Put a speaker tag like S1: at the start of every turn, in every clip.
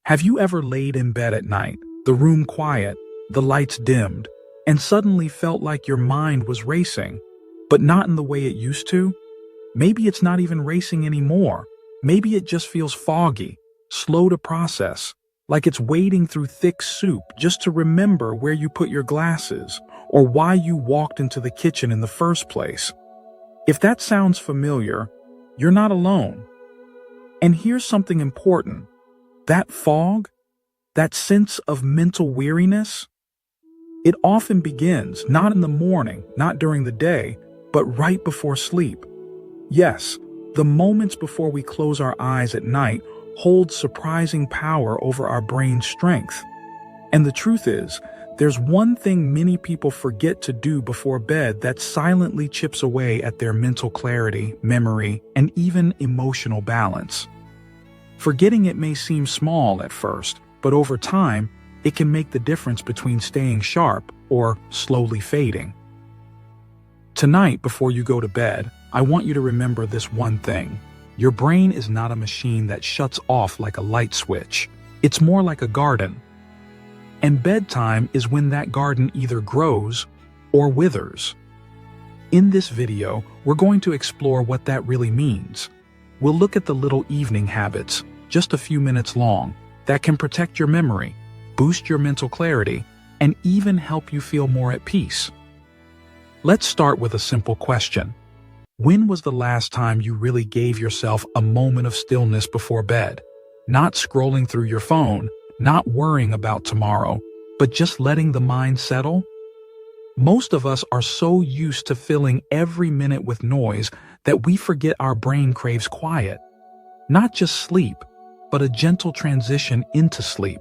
S1: Have you ever laid in bed at night, the room quiet, the lights dimmed, and suddenly felt like your mind was racing, but not in the way it used to? Maybe it's not even racing anymore. Maybe it just feels foggy, slow to process, like it's wading through thick soup just to remember where you put your glasses or why you walked into the kitchen in the first place. If that sounds familiar, you're not alone. And here's something important. That fog, that sense of mental weariness, it often begins not in the morning, not during the day, but right before sleep. Yes, the moments before we close our eyes at night hold surprising power over our brain's strength. And the truth is, there's one thing many people forget to do before bed that silently chips away at their mental clarity, memory, and even emotional balance. Forgetting it may seem small at first, but over time, it can make the difference between staying sharp or slowly fading. Tonight, before you go to bed, I want you to remember this one thing. Your brain is not a machine that shuts off like a light switch. It's more like a garden. And bedtime is when that garden either grows or withers. In this video, we're going to explore what that really means. We'll look at the little evening habits, just a few minutes long, that can protect your memory, boost your mental clarity, and even help you feel more at peace. Let's start with a simple question. When was the last time you really gave yourself a moment of stillness before bed? Not scrolling through your phone, not worrying about tomorrow, but just letting the mind settle? Most of us are so used to filling every minute with noise that we forget our brain craves quiet. Not just sleep, but a gentle transition into sleep.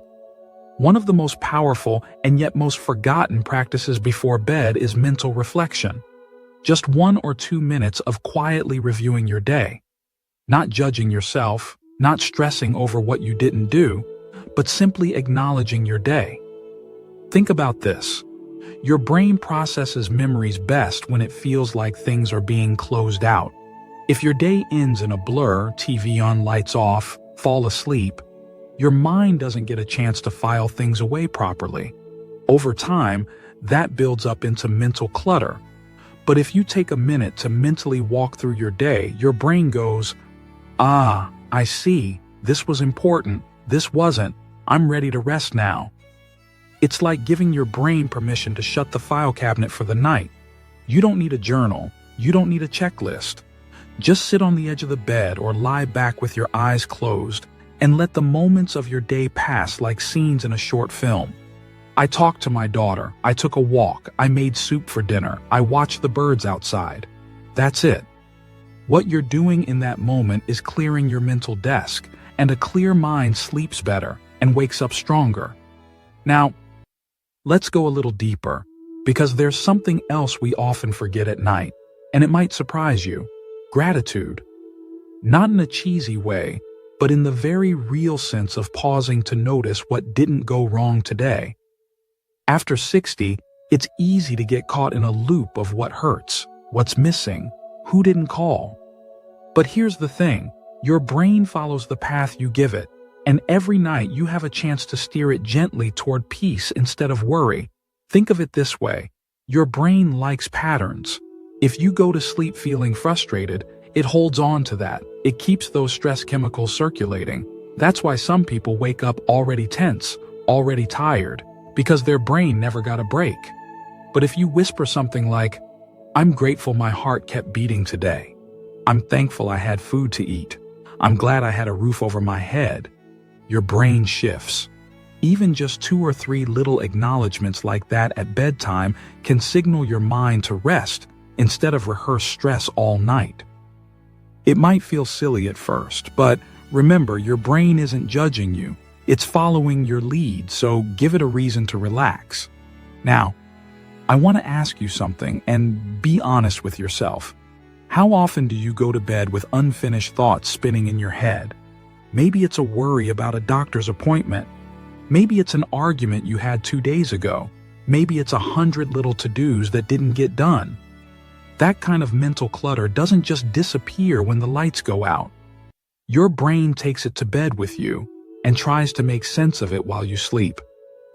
S1: One of the most powerful and yet most forgotten practices before bed is mental reflection. Just 1 or 2 minutes of quietly reviewing your day. Not judging yourself, not stressing over what you didn't do, but simply acknowledging your day. Think about this. Your brain processes memories best when it feels like things are being closed out. If your day ends in a blur, TV on, lights off, fall asleep, your mind doesn't get a chance to file things away properly. Over time, that builds up into mental clutter. But if you take a minute to mentally walk through your day, your brain goes, "Ah, I see. This was important. This wasn't. I'm ready to rest now." It's like giving your brain permission to shut the file cabinet for the night. You don't need a journal. You don't need a checklist. Just sit on the edge of the bed or lie back with your eyes closed and let the moments of your day pass like scenes in a short film. I talked to my daughter. I took a walk. I made soup for dinner. I watched the birds outside. That's it. What you're doing in that moment is clearing your mental desk, and a clear mind sleeps better and wakes up stronger. Now, let's go a little deeper, because there's something else we often forget at night, and it might surprise you. Gratitude. Not in a cheesy way, but in the very real sense of pausing to notice what didn't go wrong today. After 60, it's easy to get caught in a loop of what hurts, what's missing, who didn't call. But here's the thing, your brain follows the path you give it, and every night you have a chance to steer it gently toward peace instead of worry. Think of it this way, your brain likes patterns. If you go to sleep feeling frustrated, it holds on to that. It keeps those stress chemicals circulating. That's why some people wake up already tense, already tired, because their brain never got a break. But if you whisper something like, "I'm grateful my heart kept beating today. I'm thankful I had food to eat. I'm glad I had a roof over my head," your brain shifts. Even just 2 or 3 little acknowledgments like that at bedtime can signal your mind to rest instead of rehearse stress all night. It might feel silly at first, but remember, your brain isn't judging you. It's following your lead, so give it a reason to relax. Now, I want to ask you something, and be honest with yourself. How often do you go to bed with unfinished thoughts spinning in your head? Maybe it's a worry about a doctor's appointment. Maybe it's an argument you had 2 days ago. Maybe it's 100 little to-dos that didn't get done. That kind of mental clutter doesn't just disappear when the lights go out. Your brain takes it to bed with you, and tries to make sense of it while you sleep.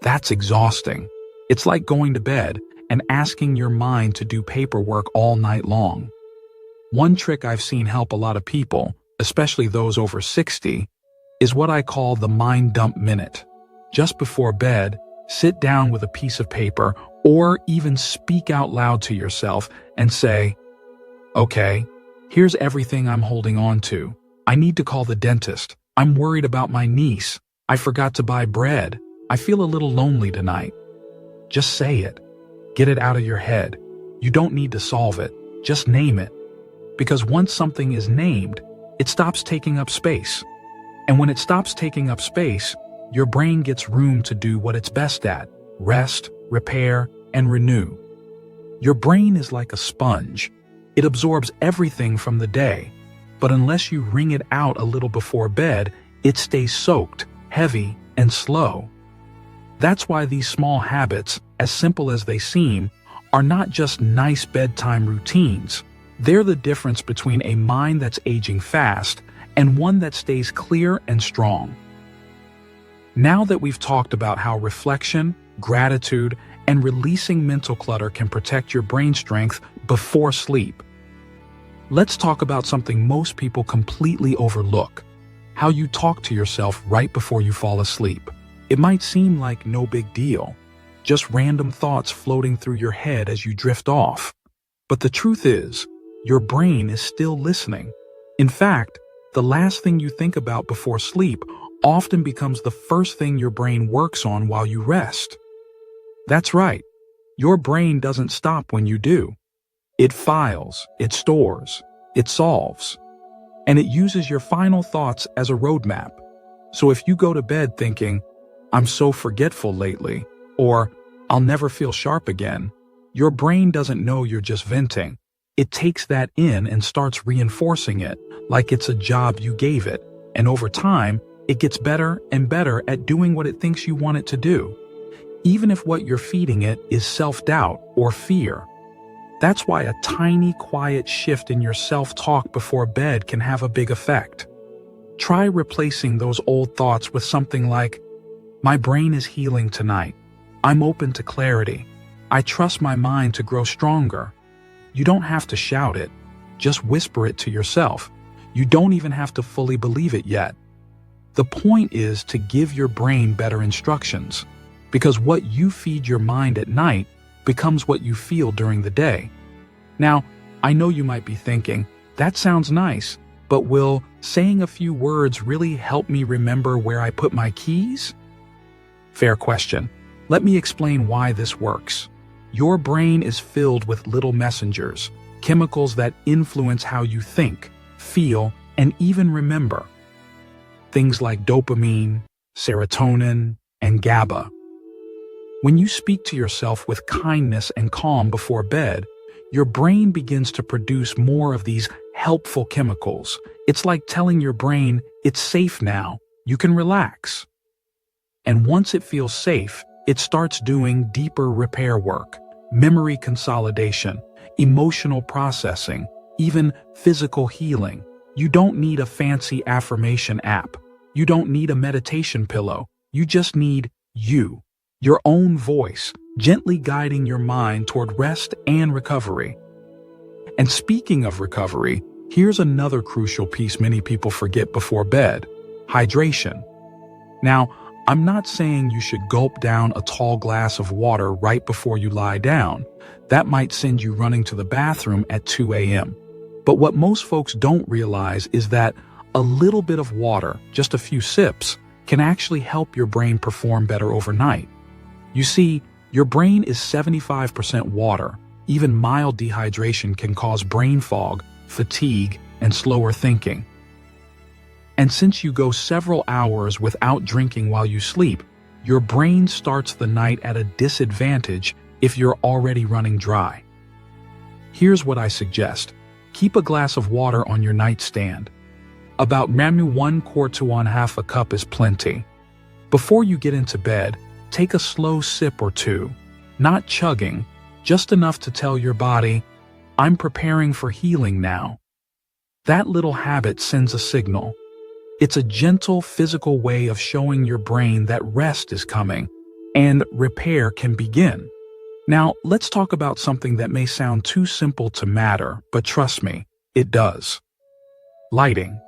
S1: That's exhausting. It's like going to bed and asking your mind to do paperwork all night long. One trick I've seen help a lot of people, especially those over 60, is what I call the mind dump minute. Just before bed, sit down with a piece of paper or even speak out loud to yourself and say, "Okay, here's everything I'm holding on to. I need to call the dentist. I'm worried about my niece. I forgot to buy bread. I feel a little lonely tonight." Just say it. Get it out of your head. You don't need to solve it. Just name it. Because once something is named, it stops taking up space. And when it stops taking up space, your brain gets room to do what it's best at: rest, repair, and renew. Your brain is like a sponge. It absorbs everything from the day, but unless you wring it out a little before bed, it stays soaked, heavy, and slow. That's why these small habits, as simple as they seem, are not just nice bedtime routines. They're the difference between a mind that's aging fast and one that stays clear and strong. Now that we've talked about how reflection, gratitude, and releasing mental clutter can protect your brain strength before sleep, let's talk about something most people completely overlook: how you talk to yourself right before you fall asleep. It might seem like no big deal, just random thoughts floating through your head as you drift off. But the truth is, your brain is still listening. In fact, the last thing you think about before sleep often becomes the first thing your brain works on while you rest. That's right. Your brain doesn't stop when you do. It files, it stores, it solves, and it uses your final thoughts as a roadmap. So if you go to bed thinking, "I'm so forgetful lately," or "I'll never feel sharp again," your brain doesn't know you're just venting. It takes that in and starts reinforcing it like it's a job you gave it, and over time, it gets better and better at doing what it thinks you want it to do, even if what you're feeding it is self-doubt or fear. That's why a tiny, quiet shift in your self-talk before bed can have a big effect. Try replacing those old thoughts with something like, "My brain is healing tonight. I'm open to clarity. I trust my mind to grow stronger." You don't have to shout it. Just whisper it to yourself. You don't even have to fully believe it yet. The point is to give your brain better instructions, because what you feed your mind at night becomes what you feel during the day. Now, I know you might be thinking, that sounds nice, but will saying a few words really help me remember where I put my keys? Fair question. Let me explain why this works. Your brain is filled with little messengers, chemicals that influence how you think, feel, and even remember. Things like dopamine, serotonin, and GABA. When you speak to yourself with kindness and calm before bed, your brain begins to produce more of these helpful chemicals. It's like telling your brain, "It's safe now, you can relax." And once it feels safe, it starts doing deeper repair work, memory consolidation, emotional processing, even physical healing. You don't need a fancy affirmation app. You don't need a meditation pillow. You just need you, your own voice, gently guiding your mind toward rest and recovery. And speaking of recovery, here's another crucial piece many people forget before bed: hydration. Now, I'm not saying you should gulp down a tall glass of water right before you lie down. That might send you running to the bathroom at 2 a.m. But what most folks don't realize is that a little bit of water, just a few sips, can actually help your brain perform better overnight. You see, your brain is 75% water. Even mild dehydration can cause brain fog, fatigue, and slower thinking. And since you go several hours without drinking while you sleep, your brain starts the night at a disadvantage if you're already running dry. Here's what I suggest. Keep a glass of water on your nightstand. About maybe 1/4 to 1/2 cup is plenty. Before you get into bed, take a slow sip or two, not chugging, just enough to tell your body, "I'm preparing for healing now." That little habit sends a signal. It's a gentle physical way of showing your brain that rest is coming and repair can begin. Now, let's talk about something that may sound too simple to matter, but trust me, it does. Lighting.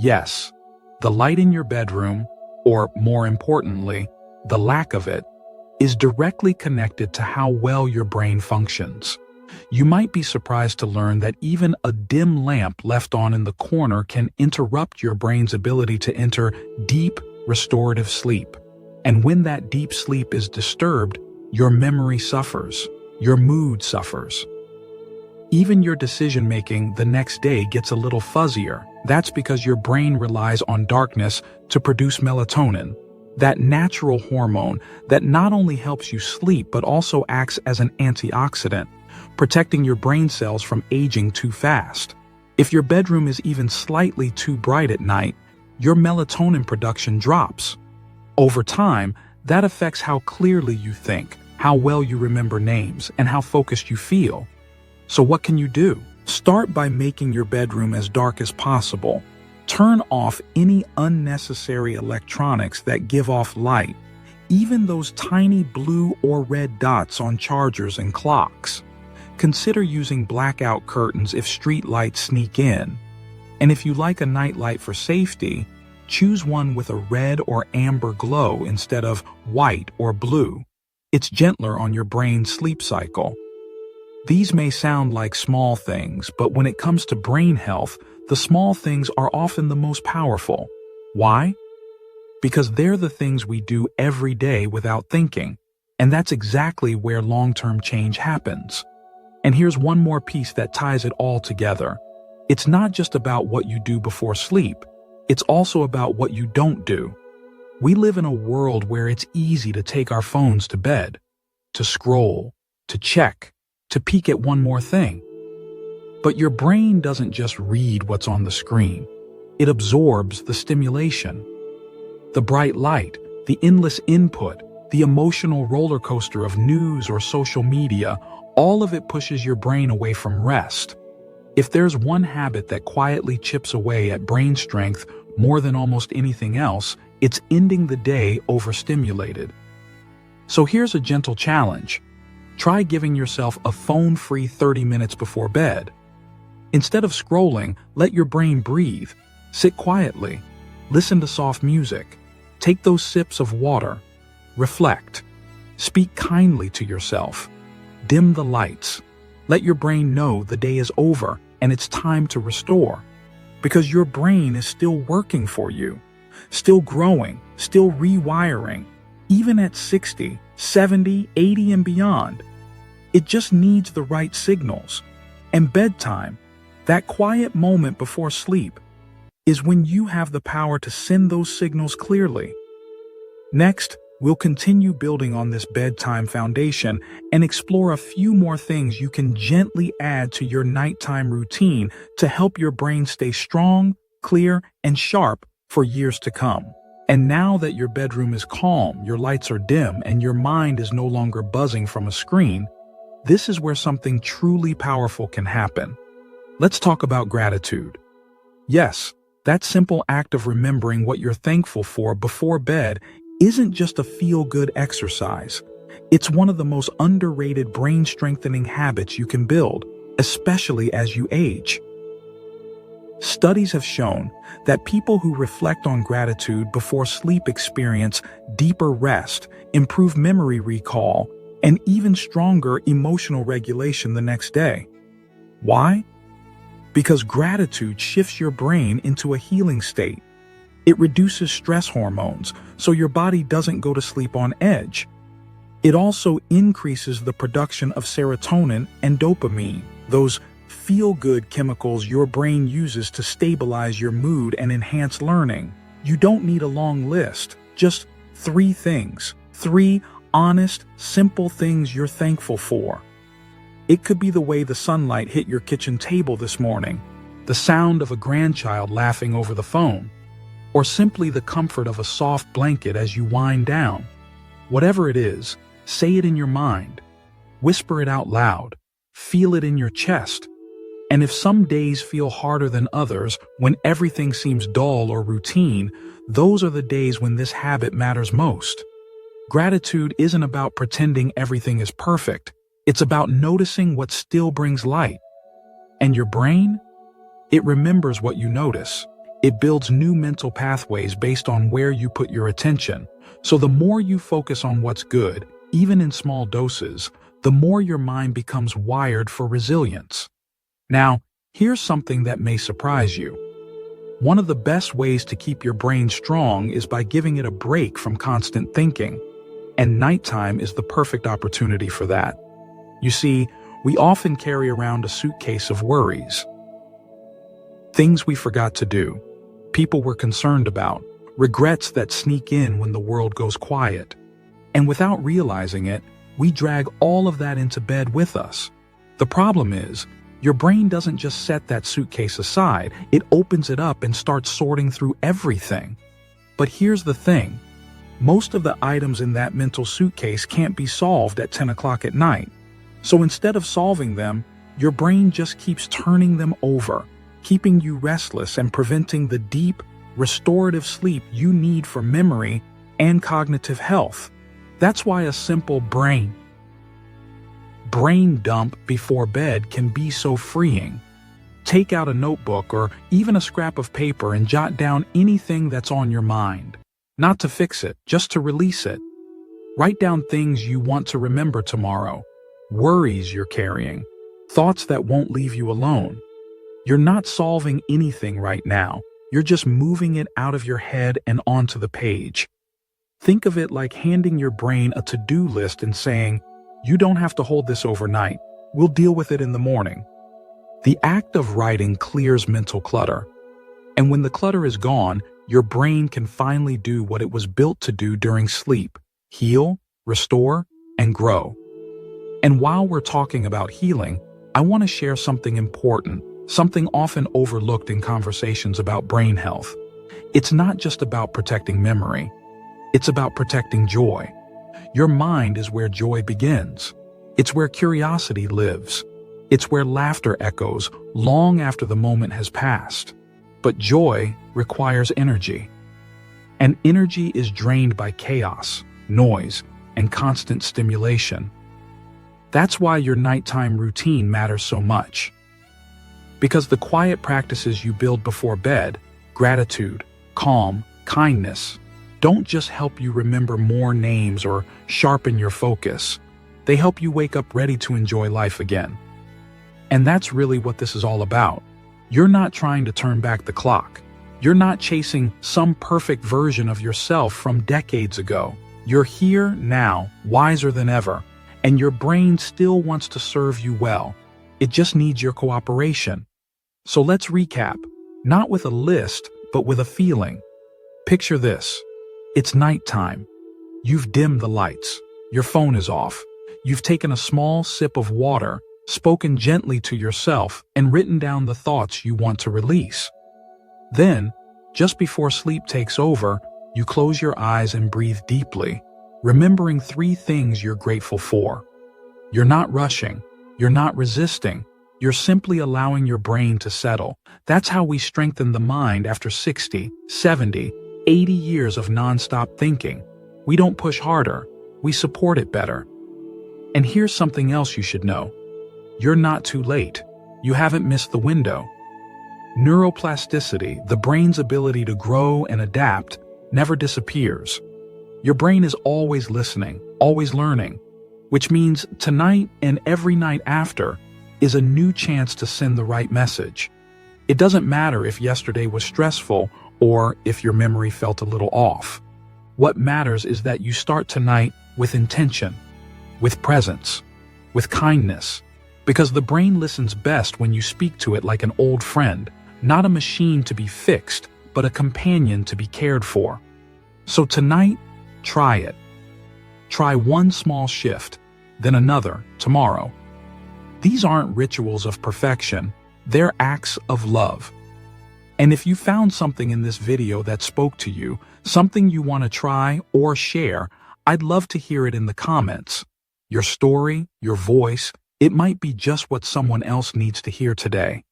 S1: Yes, the light in your bedroom, or more importantly, the lack of it, is directly connected to how well your brain functions. You might be surprised to learn that even a dim lamp left on in the corner can interrupt your brain's ability to enter deep, restorative sleep. And when that deep sleep is disturbed, your memory suffers, your mood suffers. Even your decision-making the next day gets a little fuzzier. That's because your brain relies on darkness to produce melatonin, that natural hormone that not only helps you sleep but also acts as an antioxidant, protecting your brain cells from aging too fast. If your bedroom is even slightly too bright at night, your melatonin production drops. Over time, that affects how clearly you think, how well you remember names, and how focused you feel. So what can you do? Start by making your bedroom as dark as possible. Turn off any unnecessary electronics that give off light, even those tiny blue or red dots on chargers and clocks. Consider using blackout curtains if street lights sneak in. And if you like a nightlight for safety, choose one with a red or amber glow instead of white or blue. It's gentler on your brain's sleep cycle. These may sound like small things, but when it comes to brain health, the small things are often the most powerful. Why? Because they're the things we do every day without thinking, and that's exactly where long-term change happens. And here's one more piece that ties it all together. It's not just about what you do before sleep, it's also about what you don't do. We live in a world where it's easy to take our phones to bed, to scroll, to check, to peek at one more thing. But your brain doesn't just read what's on the screen. It absorbs the stimulation. The bright light, the endless input, the emotional roller coaster of news or social media, all of it pushes your brain away from rest. If there's one habit that quietly chips away at brain strength more than almost anything else, it's ending the day overstimulated. So here's a gentle challenge. Try giving yourself a phone-free 30 minutes before bed. Instead of scrolling, let your brain breathe. Sit quietly. Listen to soft music. Take those sips of water. Reflect. Speak kindly to yourself. Dim the lights. Let your brain know the day is over and it's time to restore. Because your brain is still working for you, still growing, still rewiring, even at 60, 70, 80, and beyond. It just needs the right signals. And bedtime, that quiet moment before sleep, is when you have the power to send those signals clearly. Next, we'll continue building on this bedtime foundation and explore a few more things you can gently add to your nighttime routine to help your brain stay strong, clear, and sharp for years to come. And now that your bedroom is calm, your lights are dim, and your mind is no longer buzzing from a screen, this is where something truly powerful can happen. Let's talk about gratitude. Yes, that simple act of remembering what you're thankful for before bed isn't just a feel-good exercise. It's one of the most underrated brain-strengthening habits you can build, especially as you age. Studies have shown that people who reflect on gratitude before sleep experience deeper rest, improved memory recall, and even stronger emotional regulation the next day. Why? Because gratitude shifts your brain into a healing state. It reduces stress hormones, so your body doesn't go to sleep on edge. It also increases the production of serotonin and dopamine, those feel-good chemicals your brain uses to stabilize your mood and enhance learning. You don't need a long list, just 3 things. 3 honest, simple things you're thankful for. It could be the way the sunlight hit your kitchen table this morning, the sound of a grandchild laughing over the phone, or simply the comfort of a soft blanket as you wind down. Whatever it is, say it in your mind. Whisper it out loud. Feel it in your chest. And if some days feel harder than others, when everything seems dull or routine, those are the days when this habit matters most. Gratitude isn't about pretending everything is perfect. It's about noticing what still brings light. And your brain? It remembers what you notice. It builds new mental pathways based on where you put your attention. So the more you focus on what's good, even in small doses, the more your mind becomes wired for resilience. Now, here's something that may surprise you. One of the best ways to keep your brain strong is by giving it a break from constant thinking. And nighttime is the perfect opportunity for that. You see, we often carry around a suitcase of worries. Things we forgot to do, people we're concerned about, regrets that sneak in when the world goes quiet. And without realizing it, we drag all of that into bed with us. The problem is, your brain doesn't just set that suitcase aside, it opens it up and starts sorting through everything. But here's the thing. Most of the items in that mental suitcase can't be solved at 10 o'clock at night. So instead of solving them, your brain just keeps turning them over, keeping you restless and preventing the deep, restorative sleep you need for memory and cognitive health. That's why a simple brain dump before bed can be so freeing. Take out a notebook or even a scrap of paper and jot down anything that's on your mind. Not to fix it, just to release it. Write down things you want to remember tomorrow, worries you're carrying, thoughts that won't leave you alone. You're not solving anything right now. You're just moving it out of your head and onto the page. Think of it like handing your brain a to-do list and saying, "You don't have to hold this overnight. We'll deal with it in the morning." The act of writing clears mental clutter. And when the clutter is gone, your brain can finally do what it was built to do during sleep: heal, restore, and grow. And while we're talking about healing, I want to share something important, something often overlooked in conversations about brain health. It's not just about protecting memory. It's about protecting joy. Your mind is where joy begins. It's where curiosity lives. It's where laughter echoes long after the moment has passed. But joy requires energy. And energy is drained by chaos, noise, and constant stimulation. That's why your nighttime routine matters so much. Because the quiet practices you build before bed, gratitude, calm, kindness, don't just help you remember more names or sharpen your focus. They help you wake up ready to enjoy life again. And that's really what this is all about. You're not trying to turn back the clock. You're not chasing some perfect version of yourself from decades ago. You're here now, wiser than ever, and your brain still wants to serve you well. It just needs your cooperation. So let's recap, not with a list, but with a feeling. Picture this. It's nighttime. You've dimmed the lights. Your phone is off. You've taken a small sip of water, spoken gently to yourself, and written down the thoughts you want to release. Then, just before sleep takes over, you close your eyes and breathe deeply, remembering 3 things you're grateful for. You're not rushing. You're not resisting. You're simply allowing your brain to settle. That's how we strengthen the mind after 60, 70, 80 years of nonstop thinking. We don't push harder. We support it better. And here's something else you should know. You're not too late. You haven't missed the window. Neuroplasticity, the brain's ability to grow and adapt, never disappears. Your brain is always listening, always learning, which means tonight and every night after is a new chance to send the right message. It doesn't matter if yesterday was stressful or if your memory felt a little off. What matters is that you start tonight with intention, with presence, with kindness, because the brain listens best when you speak to it like an old friend, not a machine to be fixed, but a companion to be cared for. So tonight, try it. Try one small shift, then another tomorrow. These aren't rituals of perfection, they're acts of love. And if you found something in this video that spoke to you, something you want to try or share, I'd love to hear it in the comments. Your story, your voice, It might be just what someone else needs to hear today.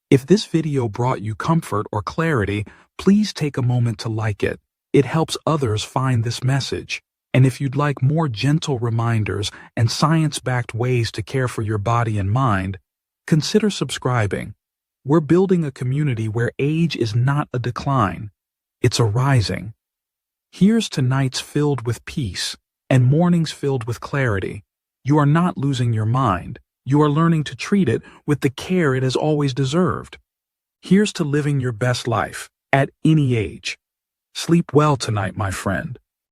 S1: If this video brought you comfort or clarity, please take a moment to like it. It helps others find this message. And if you'd like more gentle reminders and science-backed ways to care for your body and mind, consider subscribing. We're building a community where age is not a decline, it's a rising. Here's to nights filled with peace and mornings filled with clarity. You are not losing your mind. You are learning to treat it with the care it has always deserved. Here's to living your best life at any age. Sleep well tonight, my friend.